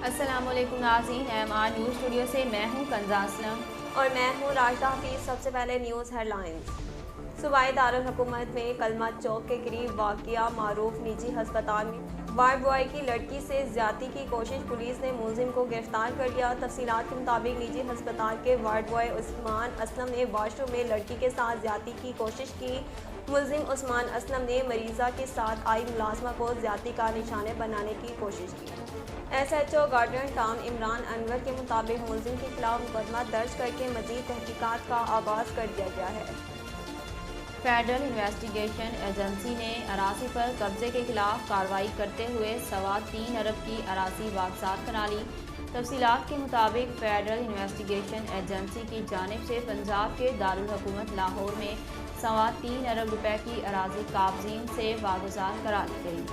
السلام علیکم ناظرین، MR نیوز اسٹوڈیو سے میں ہوں کنزا اسلم اور میں ہوں راشدہ حفیظ۔ سب سے پہلے نیوز ہیڈ لائنز۔ صوبائی دارالحکومت میں کلمہ چوک کے قریب واقع معروف نجی ہسپتال میں وارڈ بوائے کی لڑکی سے زیادتی کی کوشش، پولیس نے ملزم کو گرفتار کر لیا۔ تفصیلات کے مطابق نجی ہسپتال کے وارڈ بوائے عثمان اسلم نے واش روم میں لڑکی کے ساتھ زیادتی کی کوشش کی۔ ملزم عثمان اسلم نے مریضہ کے ساتھ آئی ملازمہ کو زیادتی کا نشانہ بنانے کی کوشش کی۔ SHO گارڈن ٹاؤن عمران انور کے مطابق ملزم کے خلاف مقدمہ درج کر کے مزید تحقیقات کا آغاز کر دیا گیا ہے۔ فیڈرل انویسٹیگیشن ایجنسی نے اراضی پر قبضے کے خلاف کارروائی کرتے ہوئے 3.25 ارب کی اراضی واگزار کرا لی۔ تفصیلات کے مطابق فیڈرل انویسٹیگیشن ایجنسی کی جانب سے پنجاب کے دارالحکومت لاہور میں 3.25 ارب روپے کی اراضی قابضین سے واگزار کرا لی گئی۔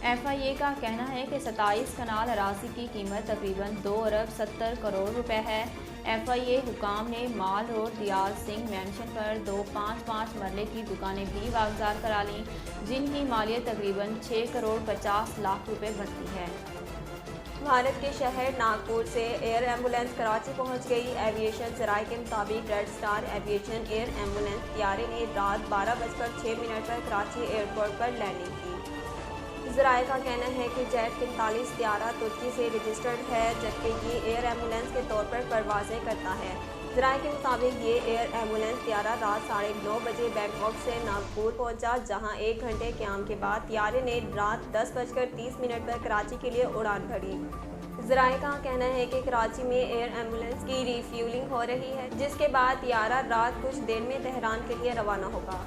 FIA کا کہنا ہے کہ 27 کنال اراضی کی قیمت تقریباً 2 ارب 70 کروڑ روپے ہے۔ FIA حکام نے مال روڈ دیال سنگھ مینشن پر 2 5 مرلے کی دکانیں بھی واگزار کرا لیں، جن کی مالیت تقریباً 6 کروڑ 50 لاکھ روپے بنتی ہے۔ بھارت کے شہر ناگپور سے ایئر ایمبولینس کراچی پہنچ گئی۔ ایویشن ذرائع کے مطابق red star aviation air ambulance طیارے نے رات 12:06 پر کراچی ایئرپورٹ پر لینڈنگ کی۔ ذرائع کا کہنا ہے کہ جیٹ 45 طیارہ ترکی سے رجسٹرڈ ہے، جبکہ یہ ایئر ایمبولینس کے طور پر پروازیں کرتا ہے۔ ذرائع کے مطابق یہ ایئر ایمبولینس طیارہ رات 9:30 بجے بینکاک سے ناگپور پہنچا، جہاں 1 گھنٹے قیام کے بعد طیارے نے رات 10:30 پر کراچی کے لیے اڑان بھری۔ ذرائع کا کہنا ہے کہ کراچی میں ایئر ایمبولینس کی ری فیولنگ ہو رہی ہے، جس کے بعد طیارہ رات کچھ دیر میں تہران کے لیے روانہ ہوگا۔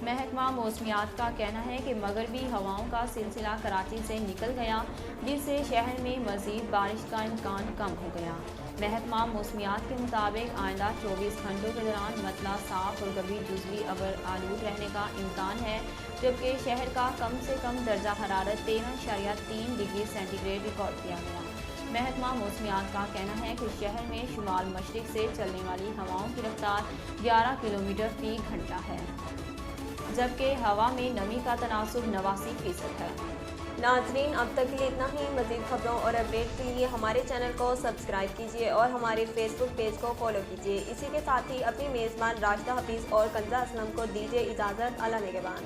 محکمہ موسمیات کا کہنا ہے کہ مغربی ہواؤں کا سلسلہ کراچی سے نکل گیا، جس سے شہر میں مزید بارش کا امکان کم ہو گیا۔ محکمہ موسمیات کے مطابق آئندہ 24 گھنٹوں کے دوران مطلع صاف اور کبھی جزوی ابر آلود رہنے کا امکان ہے، جبکہ شہر کا کم سے کم درجہ حرارت 13.3 ڈگری سینٹی گریڈ ریکارڈ کیا گیا۔ محکمہ موسمیات کا کہنا ہے کہ شہر میں شمال مشرق سے چلنے والی ہواؤں کی رفتار 11 کلومیٹر فی گھنٹہ ہے، جبکہ ہوا میں نمی کا تناسب 89% ہے۔ ناظرین، اب تک کے لیے اتنا ہی۔ مزید خبروں اور اپڈیٹ کے لیے ہمارے چینل کو سبسکرائب کیجیے اور ہمارے فیس بک پیج کو فالو کیجیے۔ اسی کے ساتھ ہی اپنی میزبان راشدہ حفیظ اور کنزا اسلم کو دیجیے اجازت۔ اللہ نگہبان۔